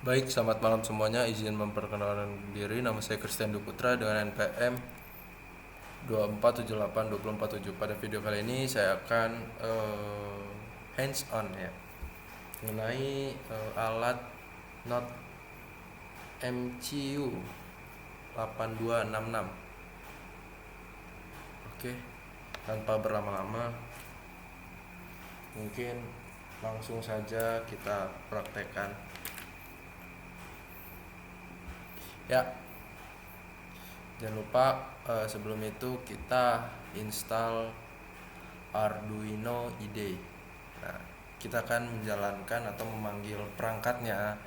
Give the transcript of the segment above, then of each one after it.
Baik, selamat malam semuanya. Izin memperkenalkan diri, nama saya Christian Duputra dengan NPM 24782047. Pada video kali ini saya akan hands on ya mengenai alat Note MCU 8266. Oke, tanpa berlama-lama, mungkin langsung saja kita praktekkan. Ya, jangan lupa sebelum itu kita install Arduino IDE. Nah, kita akan menjalankan atau memanggil perangkatnya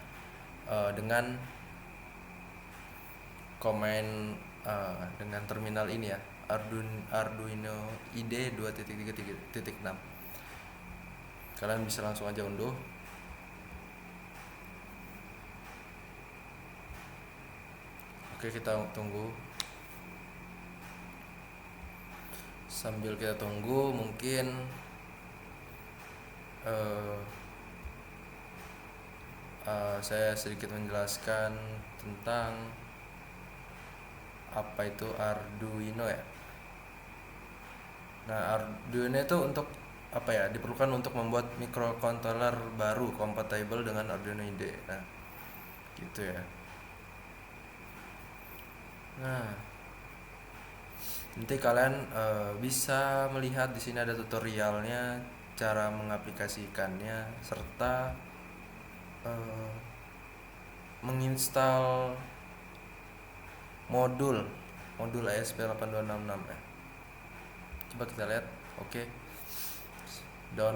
dengan komen dengan terminal ini ya, Arduino IDE 2.3.6. Kalian bisa langsung aja unduh. Oke, kita tunggu. Sambil kita tunggu, mungkin saya sedikit menjelaskan tentang apa itu Arduino ya. Nah, Arduino itu untuk apa ya? Diperlukan untuk membuat microcontroller baru kompatibel dengan Arduino IDE. Nah, gitu ya. Nah, nanti kalian bisa melihat di sini ada tutorialnya, cara mengaplikasikannya, serta menginstal modul ESP8266 ya. Coba kita lihat. Oke, down.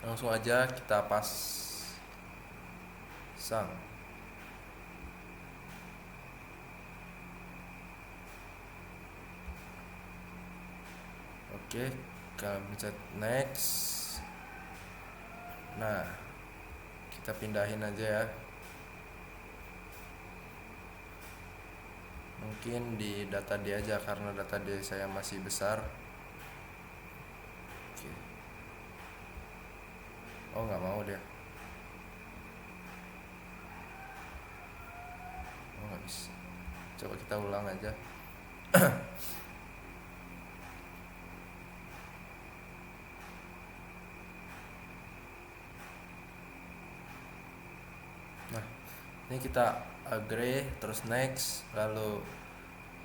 Langsung aja kita pasang. Oke, kita pencet next. Nah, kita pindahin aja ya. Mungkin di data D aja karena data D saya masih besar. Oke. Oh, nggak mau dia. Oh, nggak bisa. Coba kita ulang aja. Nah, ini kita agree, terus next, lalu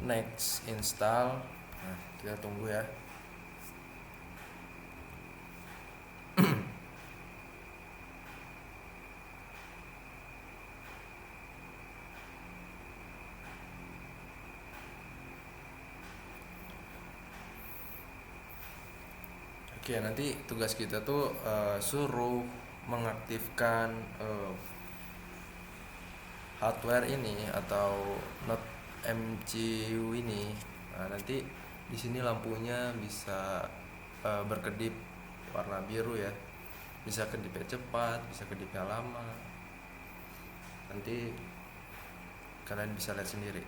next install. Nah, kita tunggu ya. Oke, nanti tugas kita tuh suruh mengaktifkan hardware ini atau Note MCU ini. Nah, nanti di sini lampunya bisa berkedip warna biru ya. Bisa kedipnya cepat, bisa kedipnya lama. Nanti kalian bisa lihat sendiri.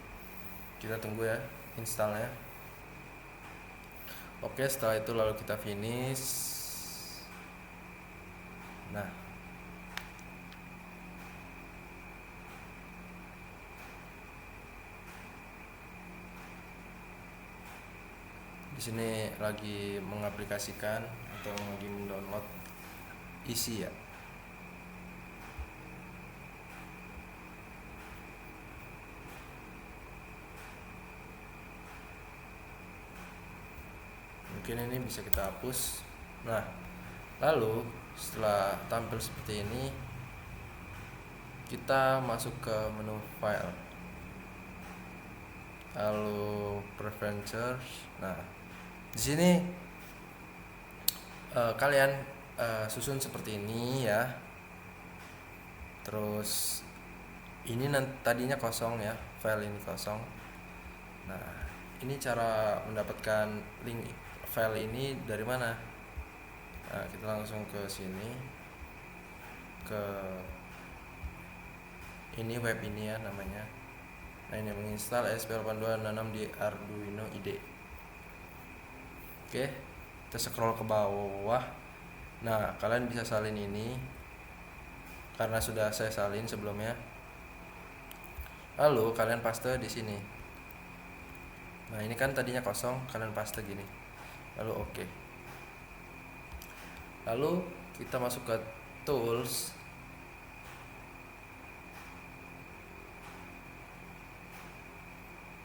Kita tunggu ya installnya. Oke, setelah itu lalu kita finish. Nah, di sini lagi mengaplikasikan atau lagi mendownload isi ya. Mungkin ini bisa kita hapus. Nah, lalu setelah tampil seperti ini, kita masuk ke menu file, lalu preferences. Nah, di sini kalian susun seperti ini ya. Terus ini tadinya kosong ya, file ini kosong. Nah, ini cara mendapatkan link file ini dari mana? Nah, kita langsung ke sini, ke ini web ini ya namanya. Nah, ini menginstal ESP8266 di Arduino IDE. Oke, kita scroll ke bawah. Nah, kalian bisa salin ini. karena sudah saya salin sebelumnya. Lalu kalian paste di sini. Nah ini kan tadinya kosong, kalian paste gini. Lalu oke. Lalu kita masuk ke tools.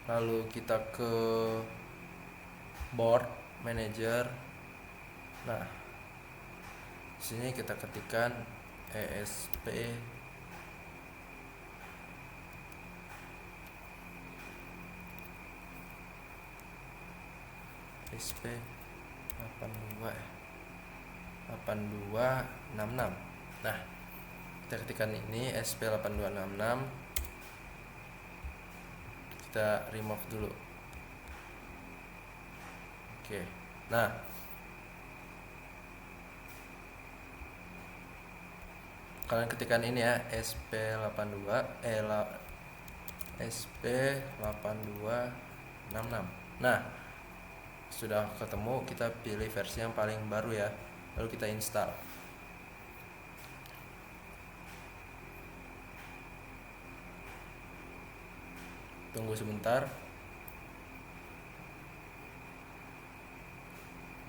Lalu kita ke board manager. Nah sini kita ketikkan ESP ESP 8266. Nah kita ketikkan ini ESP 8266, kita remove dulu. Oke. Nah kalian ketikkan ini ya, SP82 SP8266. Nah sudah ketemu, kita pilih versi yang paling baru ya, lalu kita install. Tunggu sebentar,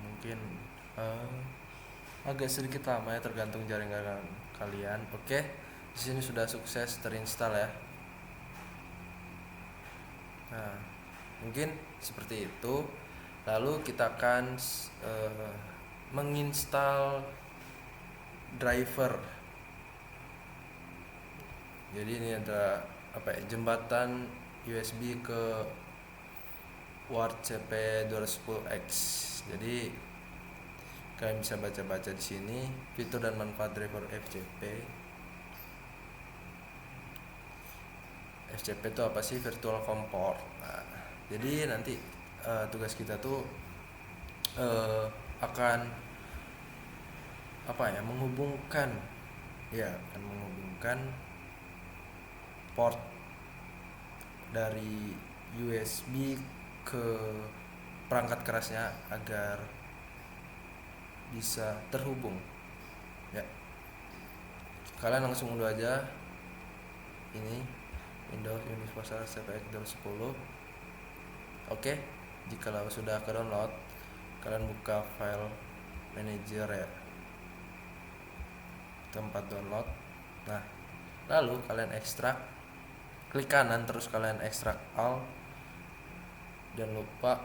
mungkin agak sedikit lama ya, tergantung jaringan kalian. Oke, di sini sudah sukses terinstall ya. Nah mungkin seperti itu. Lalu kita akan menginstal driver. Jadi ini ada jembatan USB ke WarCP 210X. Jadi kalian bisa baca-baca di sini fitur dan manfaat driver FCP. FCP itu apa sih? Virtual Comport. Nah, jadi nanti tugas kita tuh akan menghubungkan port dari USB ke perangkat kerasnya agar bisa terhubung ya. Kalian langsung unduh aja ini Windows Universal CPX 210. Oke, jika sudah ke download, kalian buka file manager ya, tempat download. Nah lalu kalian ekstrak, klik kanan terus kalian ekstrak all. Jangan lupa,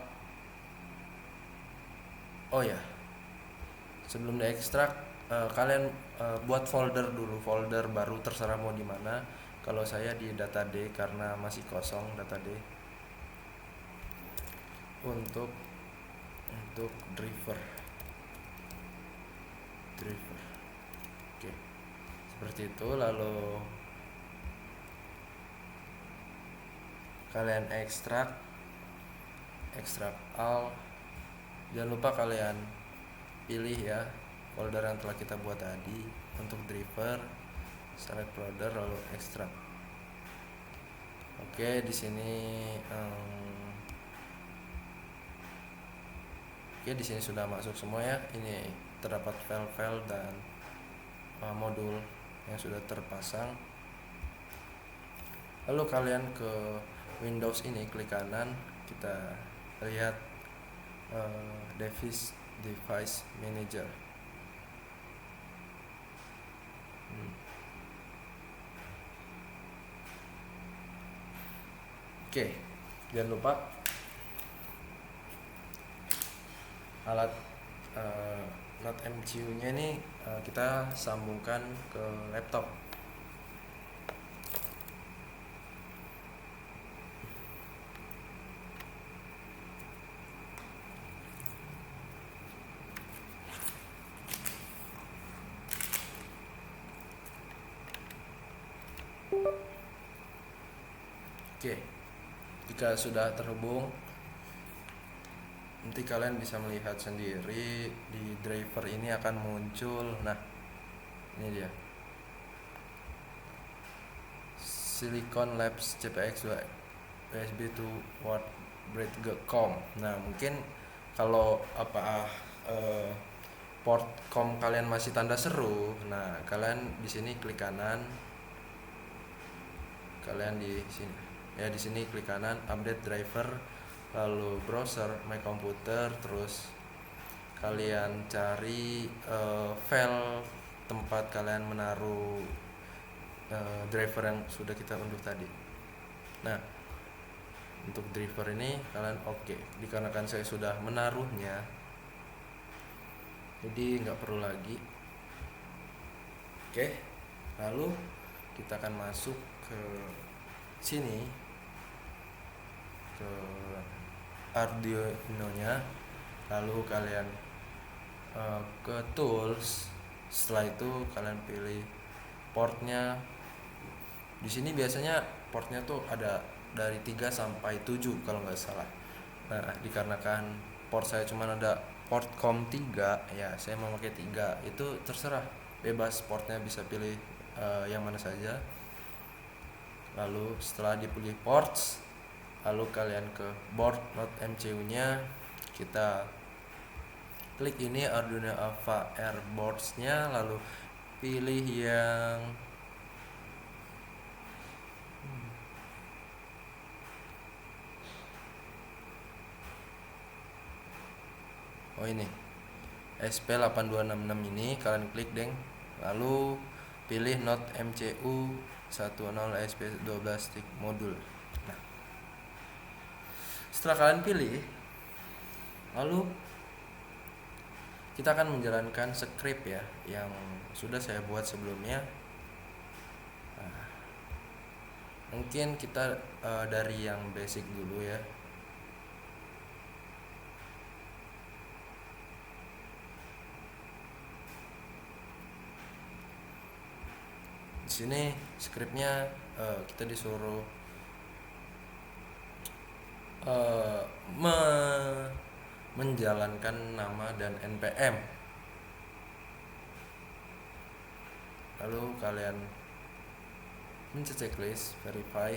sebelum diekstrak kalian buat folder dulu, folder baru, terserah mau di mana. Kalau saya di data D karena masih kosong data D untuk driver. Oke, seperti itu. Lalu kalian ekstrak all. Jangan lupa kalian pilih ya folder yang telah kita buat tadi untuk driver, select folder lalu ekstrak. Oke, di sini di sini sudah masuk semua ya. Ini terdapat file-file dan modul yang sudah terpasang. Lalu kalian ke Windows ini, klik kanan, kita lihat device manager. Oke, jangan lupa alat not MCU nya ini kita sambungkan ke laptop. Oke, jika sudah terhubung, nanti kalian bisa melihat sendiri di driver ini akan muncul. Nah ini dia, Silicon Labs CPX USB to Word.com. Nah mungkin kalau port com kalian masih tanda seru, nah kalian di sini klik kanan, kalian di sini ya, di sini klik kanan update driver, lalu browser my computer, terus kalian cari file tempat kalian menaruh driver yang sudah kita unduh tadi. Nah, untuk driver ini kalian oke, dikarenakan saya sudah menaruhnya, jadi nggak perlu lagi. Oke, lalu kita akan masuk ke sini, ke Arduino-nya, lalu kalian ke tools. Setelah itu kalian pilih portnya. Di sini biasanya portnya tuh ada dari 3 sampai 7 kalau nggak salah. Nah, dikarenakan port saya cuma ada port COM 3, ya saya mau pakai 3. Itu terserah, bebas, portnya bisa pilih yang mana saja. Lalu setelah dipilih ports, lalu kalian ke board not MCU nya, kita klik ini Arduino Ava Airboards nya, lalu pilih yang ini SP8266 ini, kalian klik deng, lalu pilih not MCU 10 SP12 stick modul. Nah, setelah kalian pilih, lalu kita akan menjalankan script ya yang sudah saya buat sebelumnya. Nah, mungkin kita dari yang basic dulu ya. Di sini scriptnya kita disuruh menjalankan nama dan npm. Lalu kalian mencet checklist verify.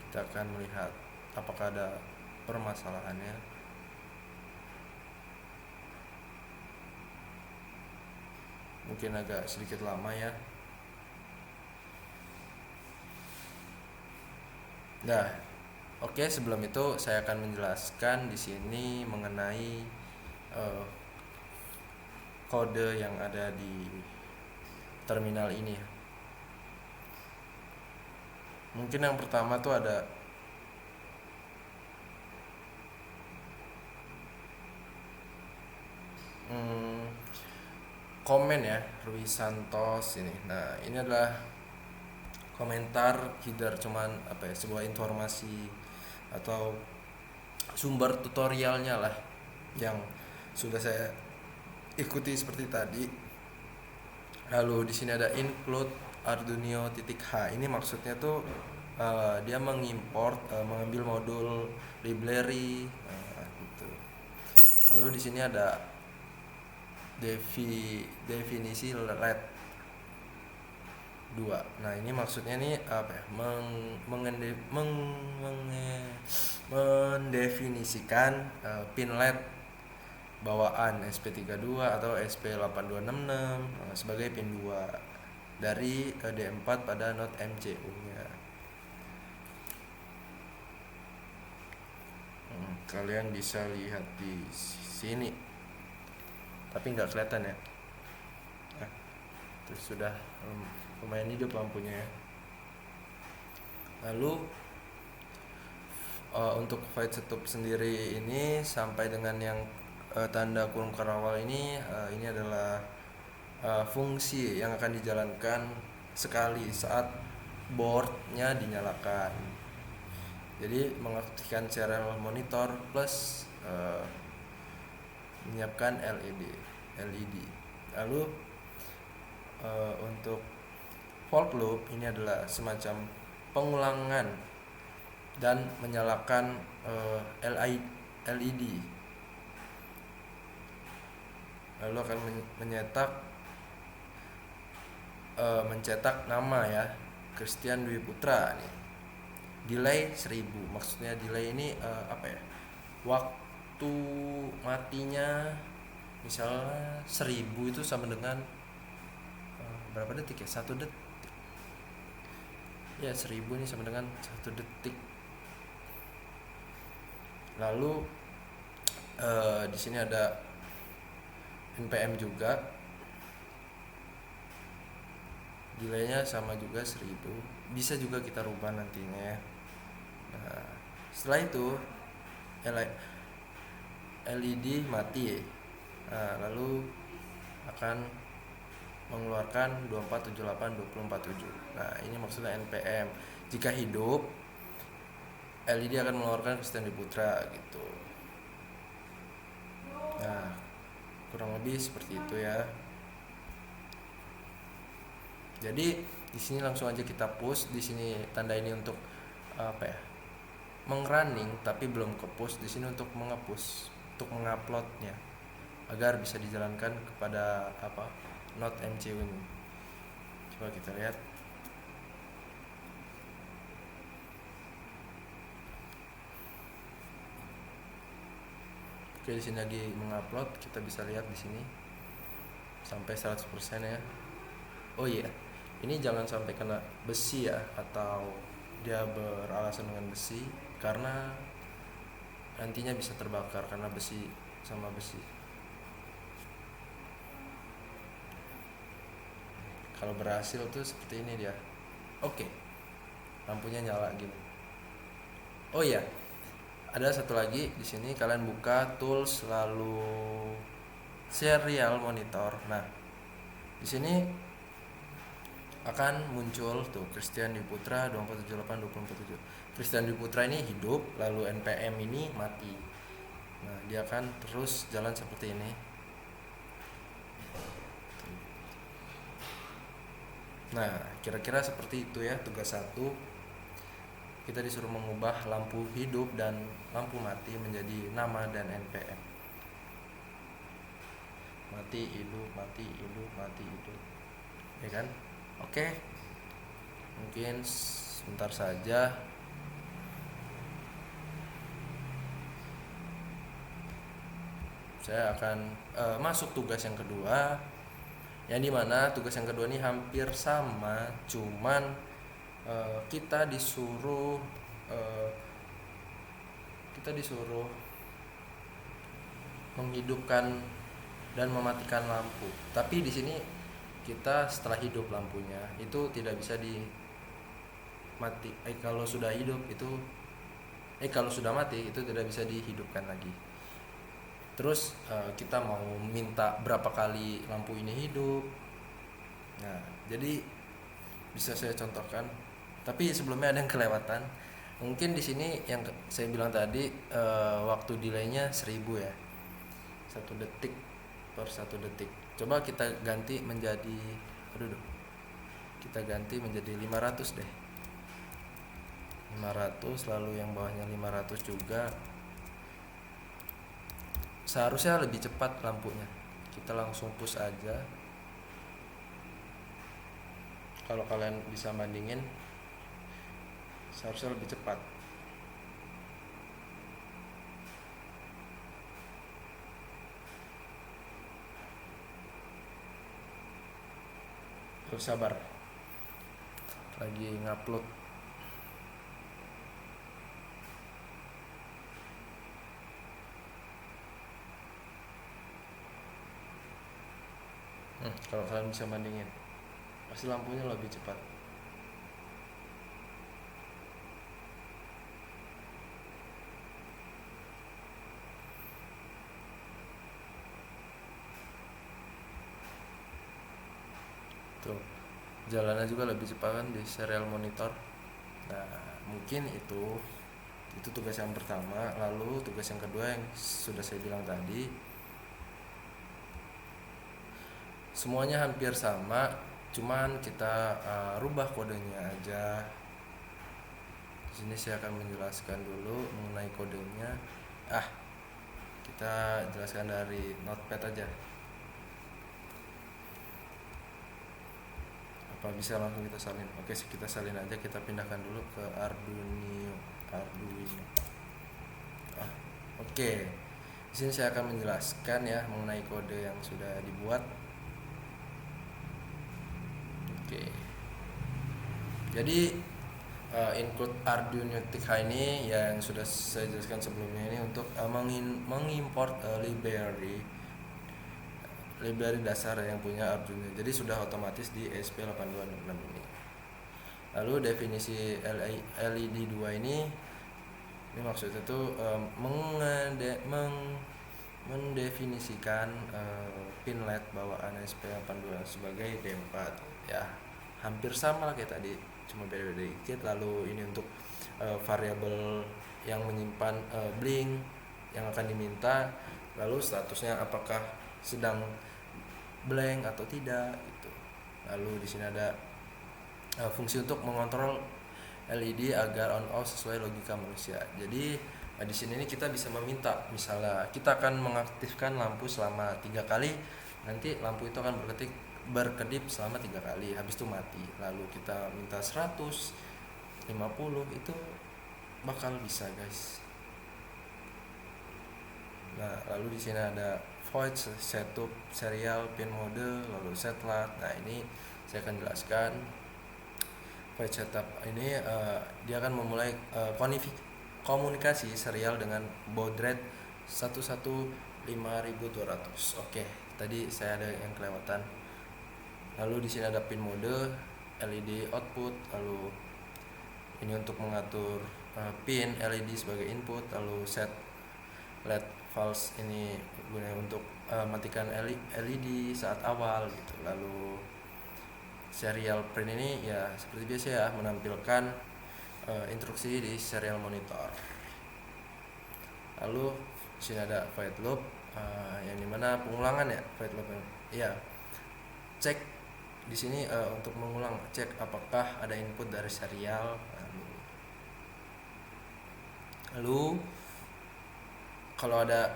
Kita akan melihat apakah ada permasalahannya. Mungkin agak sedikit lama ya. Nah, oke, sebelum itu saya akan menjelaskan di sini mengenai kode yang ada di terminal ini. Mungkin yang pertama tuh ada komen ya, Rui Santos ini. Nah, ini adalah komentar header, cuman apa ya, sebuah informasi atau sumber tutorialnya lah yang sudah saya ikuti seperti tadi. Lalu di sini ada include Arduino.h. Ini maksudnya tuh dia mengimport, mengambil modul library gitu. Lalu di sini ada definisi LED 2. Nah, ini maksudnya nih apa ya? Mendefinisikan pin LED bawaan SP32 atau SP8266 sebagai pin 2 dari D4 pada not MCU-nya. Kalian bisa lihat di sini, tapi nggak kelihatan ya. Nah, terus sudah lumayan hidup lampunya ya. Lalu untuk file setup sendiri ini sampai dengan yang tanda kurung karawal ini adalah fungsi yang akan dijalankan sekali saat boardnya dinyalakan. Jadi mengaktifkan serial monitor plus menyiapkan LED. Lalu untuk volt loop ini adalah semacam pengulangan dan menyalakan LED. Lalu akan mencetak nama ya, Christian Dwi Putra nih. Delay 1000. Maksudnya delay ini apa ya? Waktu matinya Misalnya 1000 itu sama dengan berapa detik ya, 1 detik ya, 1000 ini sama dengan 1 detik. Lalu di sini ada npm juga, delaynya sama juga 1000, bisa juga kita rubah nantinya ya. Nah, setelah itu LED mati. Nah, lalu akan mengeluarkan 2478 Nah, ini maksudnya npm. Jika hidup, LED akan mengeluarkan Kristian Dwi Putra gitu. Nah, kurang lebih seperti itu ya. Jadi di sini langsung aja kita push. Di sini tanda ini untuk apa ya? Mengrunning tapi belum ke push. Di sini untuk mengepush, untuk menguploadnya agar bisa dijalankan kepada node MCU ini. Coba kita lihat. Oke, di sini lagi mengupload, kita bisa lihat di sini sampai 100% ya. Oh iya, ini jangan sampai kena besi ya, atau dia beralasan dengan besi, karena nantinya bisa terbakar karena besi sama besi. Kalau berhasil tuh seperti ini dia. Oke, lampunya nyala gini. Oh iya, ada satu lagi di sini, kalian buka tools lalu serial monitor. Nah, di sini akan muncul tuh Kristian Dwi Putra 2478 Kristian Dwi Putra ini hidup, lalu npm ini mati. Nah, dia akan terus jalan seperti ini. Nah, kira-kira seperti itu ya tugas 1. Kita disuruh mengubah lampu hidup dan lampu mati menjadi nama dan npm. Mati, hidup, mati, hidup, mati, hidup. Ya kan? Oke. Mungkin sebentar saja. Saya akan masuk tugas yang kedua. Yang dimana tugas yang kedua ini hampir sama, cuman kita disuruh menghidupkan dan mematikan lampu. Tapi di sini kita setelah hidup lampunya itu tidak bisa dimati. Kalau sudah hidup itu kalau sudah mati itu tidak bisa dihidupkan lagi. Terus kita mau minta berapa kali lampu ini hidup. Nah, jadi bisa saya contohkan. Tapi sebelumnya ada yang kelewatan. Mungkin di sini yang saya bilang tadi waktu delaynya 1000 ya. 1 detik per 1 detik. Coba kita ganti menjadi kita ganti menjadi 500 deh. 500, lalu yang bawahnya 500 juga. Seharusnya lebih cepat lampunya. Kita langsung push aja. Kalau kalian bisa bandingin, seharusnya lebih cepat. Terus sabar, lagi ngupload. Kalau kalian bisa bandingin, pasti lampunya lebih cepat. Tuh, jalannya juga lebih cepat kan di serial monitor. Nah, mungkin itu tugas yang pertama. Lalu tugas yang kedua yang sudah saya bilang tadi, semuanya hampir sama, cuman kita rubah kodenya aja. Di sini saya akan menjelaskan dulu mengenai kodenya. Kita jelaskan dari notepad aja. Apa bisa langsung kita salin? Oke, kita salin aja. Kita pindahkan dulu ke Arduino. Oke. Di Di sini saya akan menjelaskan ya mengenai kode yang sudah dibuat. Oke. Jadi include Arduino TK ini yang sudah saya jelaskan sebelumnya ini untuk mengimport library dasar yang punya Arduino. Jadi sudah otomatis di ESP8266 ini. Lalu definisi LED 2 ini maksudnya itu mendefinisikan pin LED bawaan ESP82 sebagai D4 ya. Hampir sama lah kayak tadi, cuma beda-beda dikit. Lalu ini untuk variabel yang menyimpan blink yang akan diminta, lalu statusnya apakah sedang blank atau tidak gitu. Lalu di sini ada fungsi untuk mengontrol LED agar on off sesuai logika manusia. Jadi di sini kita bisa meminta, misalnya kita akan mengaktifkan lampu selama 3 kali, nanti lampu itu akan berkedip selama 3 kali, habis itu mati. Lalu kita minta 150, itu bakal bisa guys. Nah, lalu di sini ada void setup serial pin mode, lalu setlat. Nah, ini saya akan jelaskan. Void setup ini dia akan memulai komunikasi serial dengan baud rate 115.200. Oke, tadi saya ada yang kelewatan. Lalu di sini ada pin mode, LED output, lalu ini untuk mengatur pin LED sebagai input, lalu set LED false ini gunanya untuk matikan LED saat awal gitu. Lalu serial print ini ya seperti biasa ya, menampilkan instruksi di serial monitor. Lalu di sini ada void loop yang dimana pengulangan ya, void loop ya. Cek di sini untuk mengulang, cek apakah ada input dari serial. Lalu kalau ada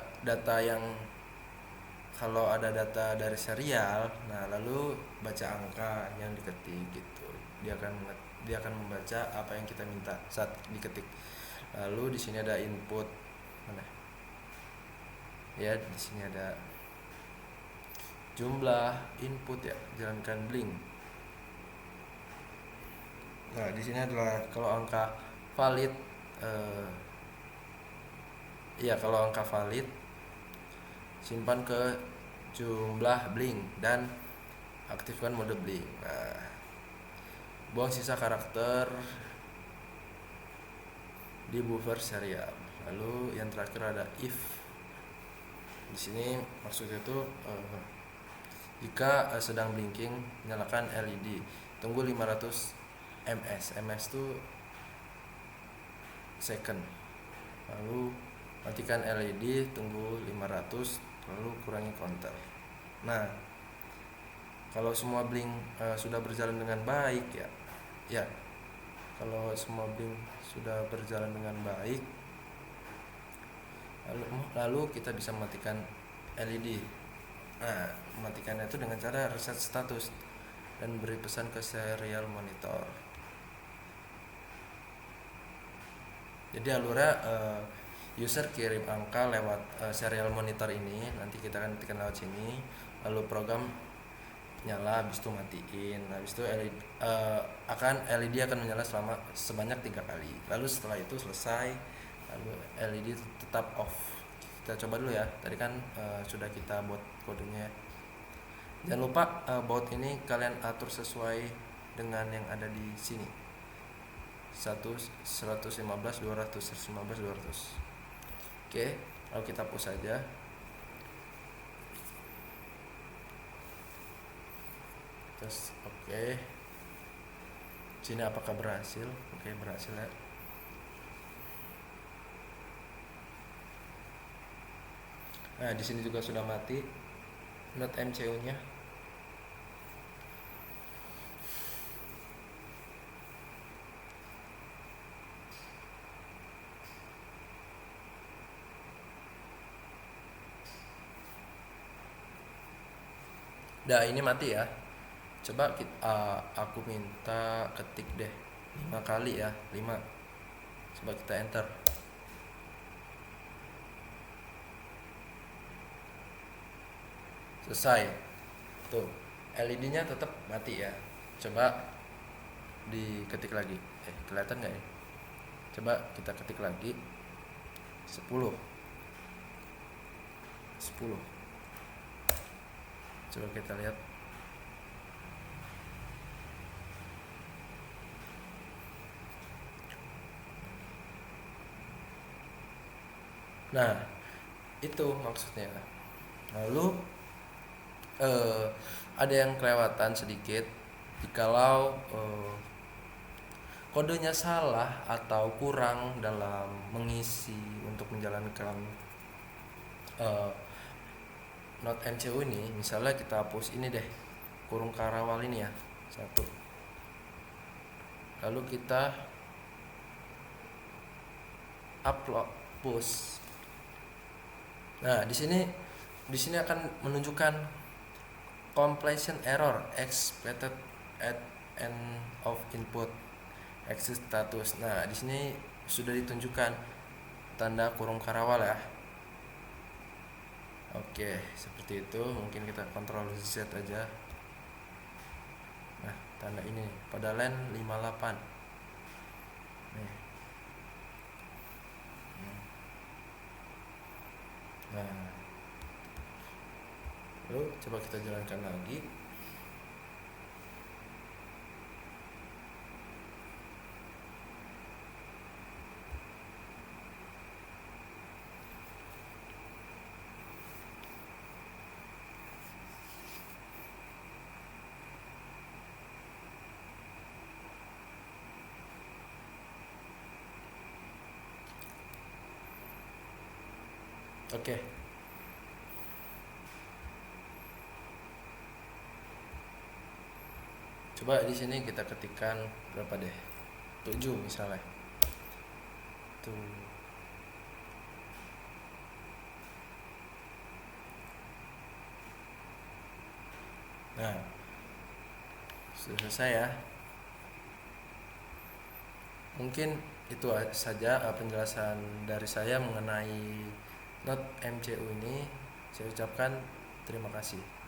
data dari serial, nah lalu baca angka yang diketik gitu. Dia akan membaca apa yang kita minta saat diketik. Lalu di sini ada input mana? Ya, di sini ada jumlah input ya, jalankan blink. Nah, di sini adalah kalau angka valid kalau angka valid simpan ke jumlah blink dan aktifkan mode blink. Nah, buang sisa karakter di buffer serial. Lalu yang terakhir ada if. Di sini maksudnya itu jika sedang blinking, nyalakan LED, tunggu 500 ms. Ms itu second. Lalu matikan LED, tunggu 500, lalu kurangi counter. Nah, kalau semua blink sudah berjalan dengan baik ya kalau semua blink sudah berjalan dengan baik, lalu kita bisa matikan LED. Nah, mematikannya itu dengan cara reset status dan beri pesan ke serial monitor. Jadi alurnya user kirim angka lewat serial monitor ini, nanti kita akan tekan lewat sini, lalu program nyala, habis itu matiin, habis itu LED akan menyala sebanyak 3 kali. Lalu setelah itu selesai, lalu LED tetap off. Kita coba dulu ya, tadi kan sudah kita buat kodenya. Jangan lupa baud ini kalian atur sesuai dengan yang ada di sini. 115 200 115 200. Oke, lalu kita push saja. Terus oke. Sini apakah berhasil? Oke, berhasil ya. Nah, di sini juga sudah mati not MCU-nya. Nah, ini mati ya. Coba aku minta ketik deh 5 kali ya, 5. Coba kita enter. selesai. Tuh, LED-nya tetap mati ya. Coba diketik lagi. Kelihatan nggak ya? Coba kita ketik lagi. 10. Coba kita lihat. Nah, itu maksudnya. Lalu ada yang kelewatan sedikit jikalau kodenya salah atau kurang dalam mengisi untuk menjalankan Node MCU ini. Misalnya kita hapus ini deh, kurung karawal ini ya, satu. Lalu kita upload push. Nah, di sini akan menunjukkan completion error expected at end of input exit status. Nah, di sini sudah ditunjukkan tanda kurung karawal ya. Oke, seperti itu. Mungkin kita Ctrl Z aja. Nah, tanda ini pada line 58. Nih. Nah, lalu coba kita jalankan lagi. Oke. Coba di sini kita ketikkan berapa deh? 7 misalnya. Tuh. Nah, sudah selesai ya. Mungkin itu saja penjelasan dari saya mengenai Node MCU ini. Saya ucapkan terima kasih.